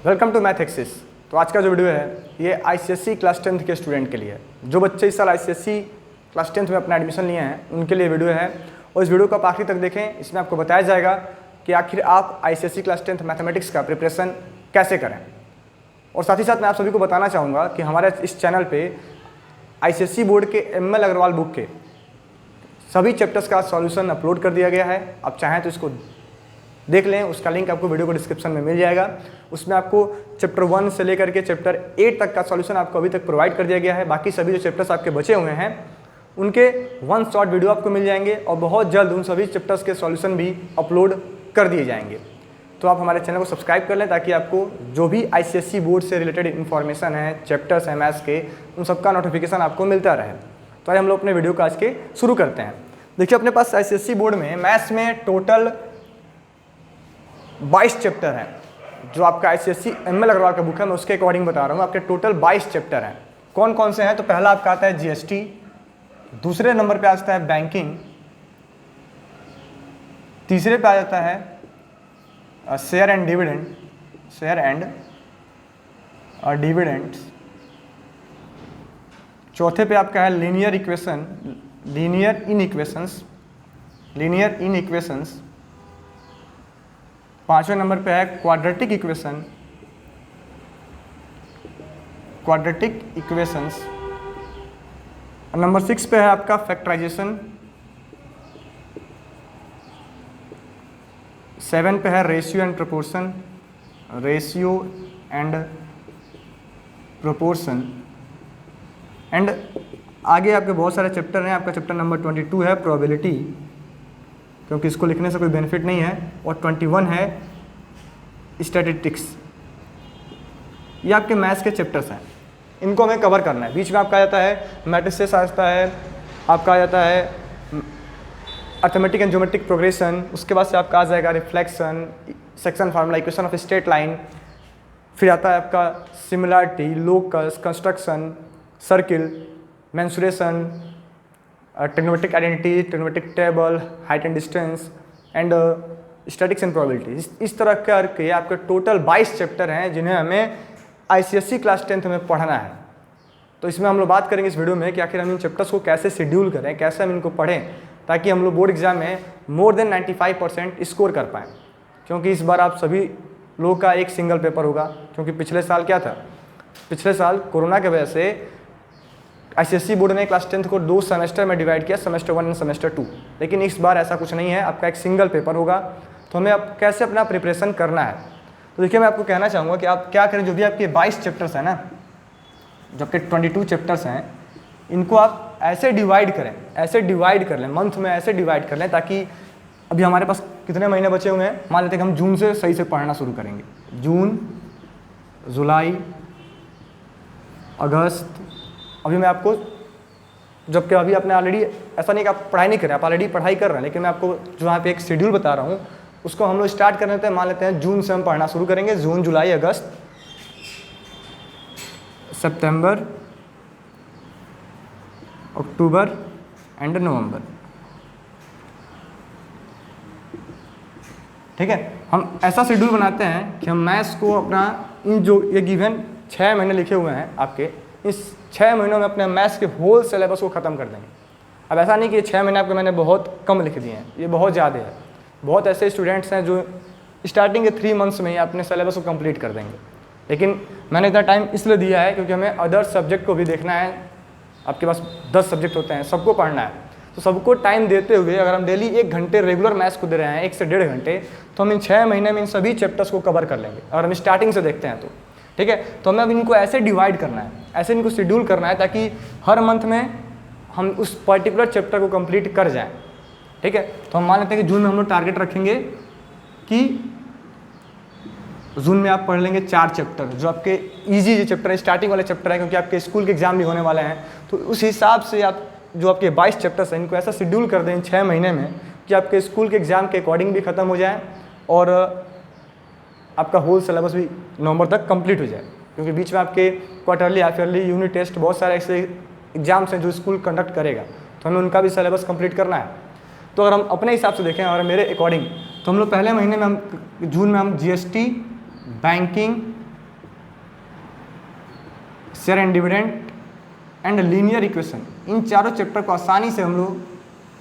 Welcome to math axis. तो आज का जो वीडियो है ये आईसीएसई क्लास 10th के स्टूडेंट के लिए है। जो बच्चे इस साल आईसीएसई क्लास 10th में अपना एडमिशन लिए हैं उनके लिए वीडियो है और इस वीडियो को आप आखिर तक देखें। इसमें आपको बताया जाएगा कि आखिर आप आईसीएसई क्लास 10th मैथमेटिक्स का प्रिपरेशन कैसे करें। और साथ ही साथ मैं आप सभी को बताना चाहूँगा कि हमारे इस चैनल पर आईसीएसई बोर्ड के ML अग्रवाल बुक के सभी चैप्टर्स का सॉल्यूशन अपलोड कर दिया गया है। आप चाहें तो इसको देख लें, उसका लिंक आपको वीडियो को डिस्क्रिप्शन में मिल जाएगा। उसमें आपको चैप्टर 1 से लेकर के चैप्टर 8 तक का सॉल्यूशन आपको अभी तक प्रोवाइड कर दिया गया है। बाकी सभी जो चैप्टर्स आपके बचे हुए हैं उनके 1 शॉर्ट वीडियो आपको मिल जाएंगे और बहुत जल्द उन सभी चैप्टर्स के सॉल्यूशन भी अपलोड कर दिए जाएंगे। तो आप हमारे चैनल को सब्सक्राइब कर लें ताकि आपको जो भी आईसीएसई बोर्ड से रिलेटेड इन्फॉर्मेशन है, चैप्टर्स हैं मैथ्स के, उन सबका नोटिफिकेशन आपको मिलता रहे। तो आज हम लोग अपने वीडियो को आज के शुरू करते हैं। देखिए, अपने पास आईसीएसई बोर्ड में मैथ्स में टोटल 22 चैप्टर हैं। जो आपका आईसीएसई ML अग्रवाल का बुक है मैं उसके अकॉर्डिंग बता रहा हूँ। आपके टोटल 22 चैप्टर हैं। कौन कौन से हैं? तो पहला आपका आता है जीएसटी, दूसरे नंबर पे आता है बैंकिंग, तीसरे पे आ जाता है शेयर एंड डिविडेंड्स, चौथे पे आपका है लीनियर इनइक्वेशंस, पांचवें नंबर पे है क्वाड्रेटिक इक्वेशंस, नंबर 6 पे है आपका फैक्टराइजेशन, 7 पे है रेशियो एंड प्रोपोर्शन एंड आगे आपके बहुत सारे चैप्टर हैं। आपका चैप्टर नंबर 22 है प्रोबेबिलिटी, क्योंकि इसको लिखने से कोई बेनिफिट नहीं है, और 21 है स्टैटिस्टिक्स। ये आपके मैथ्स के चैप्टर्स हैं, इनको हमें कवर करना है। बीच में आपका आ जाता है मैट्रिसेस, आ जाता है आपका आ जाता है अर्थमेटिक एंड ज्योमेट्रिक प्रोग्रेशन, उसके बाद से आपका आ जाएगा reflection, section formula, equation of straight line, फिर आता है आपका similarity, locus, construction, circle, mensuration, trigonometric identity, trigonometric table, height and distance and statics and probability. इस तरह करके आपके टोटल 22 चैप्टर हैं जिन्हें हमें आईसीएसई क्लास 10th में पढ़ना है। तो इसमें हम लोग बात करेंगे इस वीडियो में कि आखिर हम इन चैप्टर्स को कैसे शेड्यूल करें, कैसे हम इनको पढ़ें ताकि हम लोग बोर्ड एग्जाम में मोर देन 95% स्कोर कर पाएँ। क्योंकि इस बार आप सभी लोगों का एक सिंगल पेपर होगा, क्योंकि पिछले साल क्या था, पिछले साल कोरोना की वजह से आईसीएसई बोर्ड ने क्लास 10th को 2 सेमेस्टर में डिवाइड किया, सेमेस्टर 1 एंड सेमेस्टर 2। लेकिन इस बार ऐसा कुछ नहीं है, आपका एक सिंगल पेपर होगा। तो हमें अब कैसे अपना प्रिपरेशन करना है, तो देखिए मैं आपको कहना चाहूँगा कि आप क्या करें, जो भी आपके 22 चैप्टर्स हैं ना, जो आपके 22 चैप्टर्स हैं, इनको आप ऐसे डिवाइड कर लें, मंथ में ऐसे डिवाइड कर लें ताकि अभी हमारे पास कितने महीने बचे हुए हैं। मान लेते हैं कि हम जून से सही से पढ़ना शुरू करेंगे। जून, जुलाई, अगस्त। अभी मैं आपको, जबकि अभी आपने ऑलरेडी, ऐसा नहीं कि आप पढ़ाई नहीं कर रहे, आप ऑलरेडी पढ़ाई कर रहे हैं, लेकिन मैं आपको जो यहाँ पे एक शेड्यूल बता रहा हूँ उसको हम लोग स्टार्ट कर लेते हैं। मान लेते हैं जून से हम पढ़ना शुरू करेंगे। जून, जुलाई, अगस्त, सितंबर, अक्टूबर एंड नवंबर। ठीक है, हम ऐसा शेड्यूल बनाते हैं कि हम मैथ्स को अपना इन जो ये गिवन 6 महीने लिखे हुए हैं आपके, इस 6 महीनों में अपने मैथ्स के होल सिलेबस को ख़त्म कर देंगे। अब ऐसा नहीं कि 6 महीने आपके मैंने बहुत कम लिख दिए हैं, ये बहुत ज़्यादा है। बहुत ऐसे स्टूडेंट्स हैं जो स्टार्टिंग के 3 मंथ्स में ही अपने सिलेबस को कंप्लीट कर देंगे। लेकिन मैंने इतना टाइम इसलिए दिया है क्योंकि हमें अदर सब्जेक्ट को भी देखना है। आपके पास 10 सब्जेक्ट होते हैं, सबको पढ़ना है। तो सबको टाइम देते हुए अगर हम डेली 1 घंटे रेगुलर मैथ्स को दे रहे हैं, 1 से 1.5 घंटे, तो हम इन 6 महीने में इन सभी चैप्टर्स को कवर कर लेंगे। अगर हम स्टार्टिंग से देखते हैं तो ठीक है। तो हमें अब इनको ऐसे डिवाइड करना है, ऐसे इनको शेड्यूल करना है ताकि हर मंथ में हम उस पर्टिकुलर चैप्टर को कंप्लीट कर जाएं। ठीक है, तो हम मान लेते हैं कि जून में हम लोग टारगेट रखेंगे कि जून में आप पढ़ लेंगे 4 चैप्टर, जो आपके इजी चैप्टर है, स्टार्टिंग वाले चैप्टर है, क्योंकि आपके स्कूल के एग्जाम भी होने वाले हैं। तो उस हिसाब से आप जो आपके 22 चैप्टर्स हैं इनको ऐसा शेड्यूल कर दें 6 महीने में कि आपके स्कूल के एग्जाम के अकॉर्डिंग भी ख़त्म हो जाए और आपका होल सिलेबस भी नवंबर तक कंप्लीट हो जाए। क्योंकि बीच में आपके quarterly, half yearly, unit test, बहुत सारे ऐसे एग्जाम्स हैं जो स्कूल कंडक्ट करेगा, तो हमें उनका भी सिलेबस कंप्लीट करना है। तो अगर हम अपने हिसाब से देखें और मेरे अकॉर्डिंग, तो हम लोग पहले महीने में, हम जून में हम GST, banking, share and dividend and linear equation, इन चारों चैप्टर को आसानी से हम लोग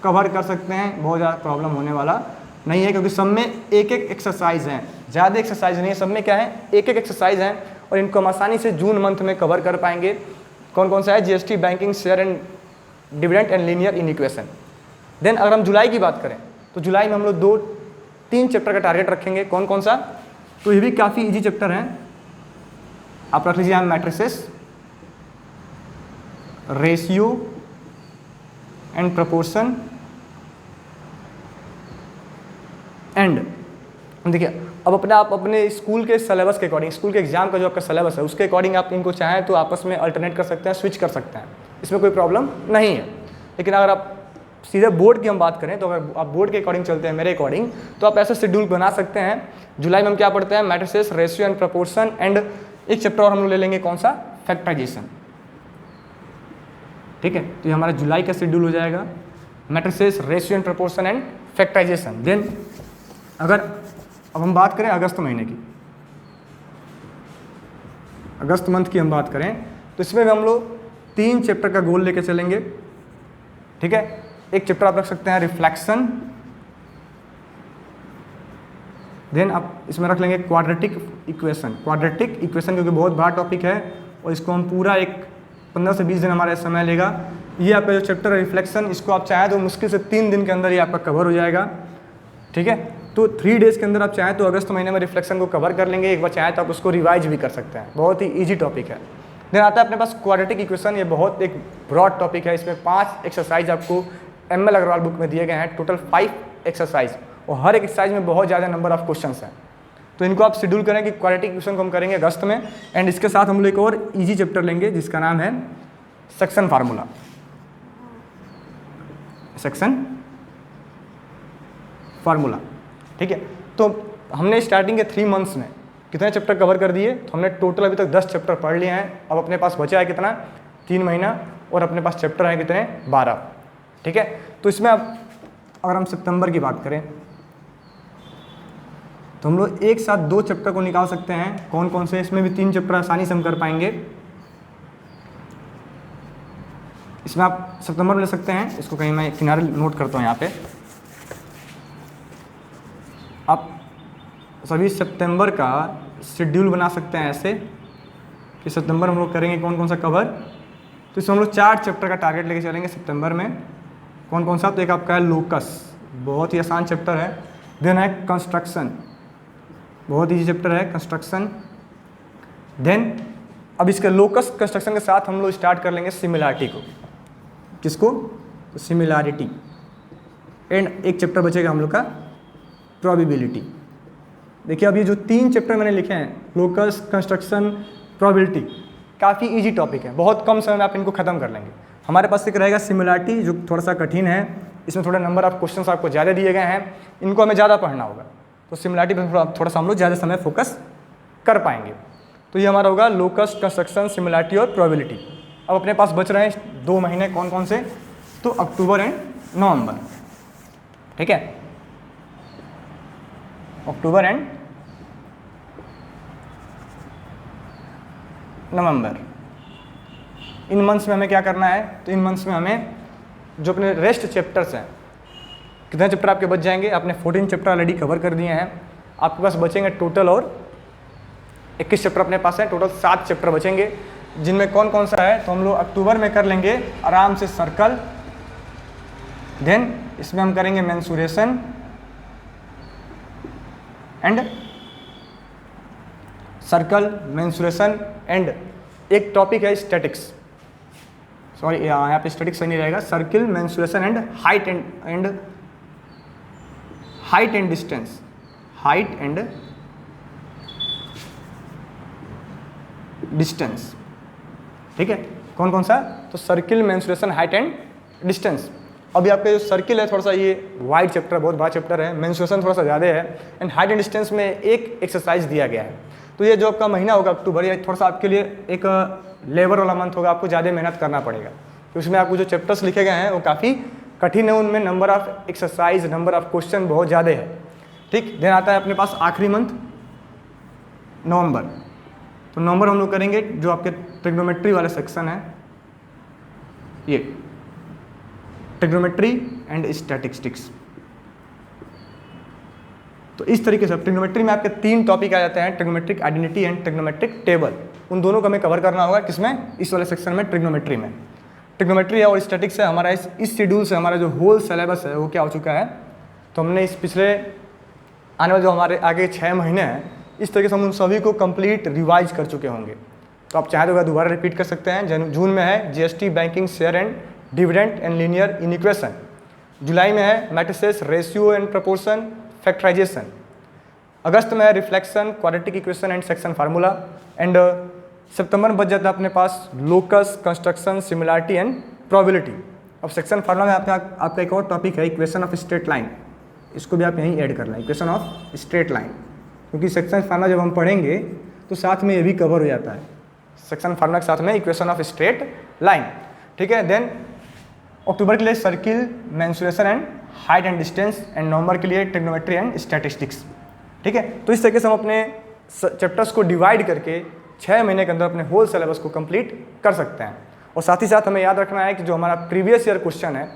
कवर कर सकते हैं, बहुत ज़्यादा प्रॉब्लम होने वाला नहीं है, क्योंकि सब में एक एक एक्सरसाइज हैं, ज़्यादा एक्सरसाइज नहीं है, सब में क्या है एक एक एक्सरसाइज हैं, और इनको हम आसानी से जून मंथ में कवर कर पाएंगे। कौन कौन सा है? GST, banking, share and dividend and linear in equation. Then अगर हम जुलाई की बात करें तो जुलाई में हम लोग 2-3 चैप्टर का टारगेट रखेंगे। कौन कौन सा? तो ये भी काफ़ी इजी चैप्टर हैं, आप रख लीजिए यहाँ matrices, ratio and proportion and, देखिए अब आप अपने स्कूल के सिलेबस के अकॉर्डिंग, स्कूल के एग्जाम का जो आपका सिलेबस है उसके अकॉर्डिंग आप इनको चाहें तो आपस में अल्टरनेट कर सकते हैं, स्विच कर सकते हैं, इसमें कोई प्रॉब्लम नहीं है। लेकिन अगर आप सीधे बोर्ड की हम बात करें तो अगर आप बोर्ड के अकॉर्डिंग चलते हैं, मेरे अकॉर्डिंग, तो आप ऐसा शेड्यूल बना सकते हैं। जुलाई में हम क्या पढ़ते हैं? Matrices, ratio and proportion and एक चैप्टर और हम लोग ले लेंगे, कौन सा? फैक्टराइजेशन। ठीक है, तो ये हमारा जुलाई का शेड्यूल हो जाएगा, matrices, ratio and proportion and factorization. Then अगर अब हम बात करें अगस्त महीने की, अगस्त मंथ की हम बात करें तो इसमें भी हम लोग 3 चैप्टर का गोल लेके चलेंगे। ठीक है, एक चैप्टर आप रख सकते हैं रिफ्लेक्शन, देन आप इसमें रख लेंगे क्वाड्रेटिक इक्वेशन। क्वाड्रेटिक इक्वेशन क्योंकि बहुत बड़ा टॉपिक है और इसको हम पूरा एक 15 से 20 दिन हमारा समय लेगा। ये आपका जो चैप्टर है रिफ्लेक्शन, इसको आप चाहें तो मुश्किल से 3 दिन के अंदर ये आपका कवर हो जाएगा। ठीक है, तो 3 डेज़ के अंदर आप चाहें तो अगस्त महीने में रिफ्लेक्शन को कवर कर लेंगे। एक बार चाहें तो आप उसको रिवाइज भी कर सकते हैं, बहुत ही ईजी टॉपिक है। देन आता है अपने पास क्वाड्रेटिक इक्वेशन, ये बहुत एक ब्रॉड टॉपिक है, इसमें 5 एक्सरसाइज आपको ML अग्रवाल बुक में दिए गए हैं, टोटल 5 एक्सरसाइज, और हर एक एक्सरसाइज में बहुत ज़्यादा नंबर ऑफ क्वेश्चंस हैं। तो इनको आप शेड्यूल करें कि क्वाड्रेटिक इक्वेशन को हम करेंगे अगस्त में, एंड इसके साथ हम लोग एक और ईजी चैप्टर लेंगे जिसका नाम है सेक्शन फार्मूला। सेक्शन फार्मूला, ठीक है। तो हमने स्टार्टिंग के 3 मंथ्स में कितने चैप्टर कवर कर दिए? तो हमने टोटल अभी तक 10 चैप्टर पढ़ लिए हैं। अब अपने पास बचा है कितना? 3 महीना, और अपने पास चैप्टर हैं कितने? 12। ठीक है, तो इसमें अब अगर हम सितंबर की बात करें तो हम लोग एक साथ 2 चैप्टर को निकाल सकते हैं। कौन कौन से? इसमें भी 3 चैप्टर आसानी से हम कर पाएंगे। इसमें आप सितंबर में ले सकते हैं, इसको कहीं मैं किनारे नोट करता हूँ यहाँ पे। आप सभी सितंबर का शेड्यूल बना सकते हैं ऐसे कि सितंबर में हम लोग करेंगे कौन कौन सा कवर। तो इसमें हम लोग 4 चैप्टर का टारगेट लेके चलेंगे सितंबर में। कौन कौन सा? तो एक आपका है लोकस, बहुत ही आसान चैप्टर है। देन है कंस्ट्रक्शन, बहुत ईजी चैप्टर है कंस्ट्रक्शन। देन अब इसके लोकस कंस्ट्रक्शन के साथ हम लोग स्टार्ट कर लेंगे सिमिलैरिटी को। किसको? तो सिमिलैरिटी। एंड एक चैप्टर बचेगा हम लोग का प्रोबेबिलिटी। देखिए अब ये जो 3 चैप्टर मैंने लिखे हैं, लोकस, कंस्ट्रक्शन, प्रोबेबिलिटी, काफ़ी इजी टॉपिक है, बहुत कम समय में आप इनको खत्म कर लेंगे। हमारे पास एक रहेगा सिमिलैरिटी जो थोड़ा सा कठिन है, इसमें थोड़ा नंबर ऑफ क्वेश्चंस आपको ज़्यादा दिए गए हैं, इनको हमें ज़्यादा पढ़ना होगा। तो सिमिलैरिटी पर थोड़ा सा हम लोग ज़्यादा समय फोकस कर पाएंगे। तो ये हमारा होगा लोकस, कंस्ट्रक्शन, सिमिलैरिटी और प्रोबेबिलिटी। अब अपने पास बच रहे हैं 2 महीने, कौन कौन से? तो अक्टूबर एंड नवंबर। ठीक है, October and November, in months में हमें क्या करना है? तो इन मंथ्स में हमें जो अपने रेस्ट चैप्टर्स हैं, कितने चैप्टर आपके बच जाएंगे? आपने 14 चैप्टर ऑलरेडी कवर कर दिए हैं, आपके पास बचेंगे टोटल और 21 चैप्टर अपने पास है, टोटल 7 चैप्टर बचेंगे। जिनमें कौन कौन सा है? तो हम लोग अक्टूबर में कर लेंगे आराम से सर्कल। देन इसमें हम करेंगे mensuration and circle, mensuration and एक टॉपिक है स्टैटिक्स, सॉरी यहाँ पे स्टैटिक्स सही नहीं रहेगा, circle, mensuration and height and distance, height and distance. ठीक है, कौन कौन सा? तो circle, mensuration, height and distance. अभी आपका जो सर्किल है थोड़ा सा ये वाइड चैप्टर, बहुत बड़ा चैप्टर है, मेंसुरेशन थोड़ा सा ज़्यादा है, एंड हाइट एंड डिस्टेंस में एक एक्सरसाइज दिया गया है। तो ये जो आपका महीना होगा अक्टूबर, ये थोड़ा सा आपके लिए एक लेबर वाला मंथ होगा, आपको ज़्यादा मेहनत करना पड़ेगा। तो उसमें आपको जो चैप्टर्स लिखे गए हैं वो काफ़ी कठिन है, उनमें number of exercise, number of question बहुत ज़्यादा है। ठीक, देन आता है अपने पास आखिरी मंथ नवंबर। तो नवंबर हम लोग करेंगे जो आपके ट्रिग्नोमेट्री वाला सेक्शन है, ये ट्रिग्नोमेट्री एंड स्टैटिस्टिक्स। तो इस तरीके से ट्रिग्नोमेट्री में आपके 3 टॉपिक आ जाते हैं, trigonometric identity and trigonometric table. उन दोनों को हमें कवर करना होगा, किसमें? इस वाले सेक्शन में, ट्रिग्नोमेट्री में। ट्रिग्नोमेट्री है और स्टैटिक्स है, हमारा इस शेड्यूल से हमारा जो होल सिलेबस है वो क्या हो चुका है, तो हमने इस पिछले आने वाले जो हमारे आगे 6 महीने हैं, इस तरीके से हम उन सभी को कंप्लीट रिवाइज कर चुके होंगे। तो आप चाहे तो दोबारा रिपीट कर सकते हैं। जून में है GST, banking, share and dividend and linear inequation. जुलाई में है matrices, ratio and proportion, factorization. अगस्त में है reflection, quadratic equation and section formula. And सितंबर में बच जाता है अपने पास locus, construction, similarity and probability. अब सेक्शन फार्मूला में आपका एक और टॉपिक है इक्वेशन ऑफ स्ट्रेट लाइन, इसको भी आप यहीं ऐड कर लें, इक्वेशन ऑफ स्ट्रेट लाइन, क्योंकि सेक्शन फार्मूला जब हम पढ़ेंगे तो साथ में ये भी कवर हो जाता है, सेक्शन फार्मूला के साथ में इक्वेशन ऑफ स्ट्रेट लाइन। ठीक है। देन अक्टूबर के लिए circle, mensuration and height and distance, and November के लिए ट्रिग्नोमेट्री एंड स्टैटिस्टिक्स। ठीक है। तो इस तरीके से हम अपने चैप्टर्स को डिवाइड करके 6 महीने के अंदर अपने होल सिलेबस को कंप्लीट कर सकते हैं। और साथ ही साथ हमें याद रखना है कि जो हमारा प्रीवियस ईयर क्वेश्चन है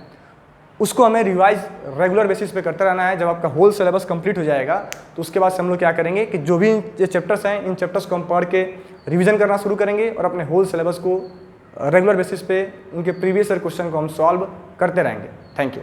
उसको हमें रिवाइज रेगुलर बेसिस पे करते रहना है। जब आपका होल सिलेबस कंप्लीट हो जाएगा तो उसके बाद से हम लोग क्या करेंगे कि जो भी ये चैप्टर्स हैं, इन चैप्टर्स को हम पढ़ के रिवीजन करना शुरू करेंगे और अपने होल सिलेबस को रेगुलर बेसिस पे उनके प्रीवियस ईयर क्वेश्चन को हम सॉल्व करते रहेंगे। Thank you.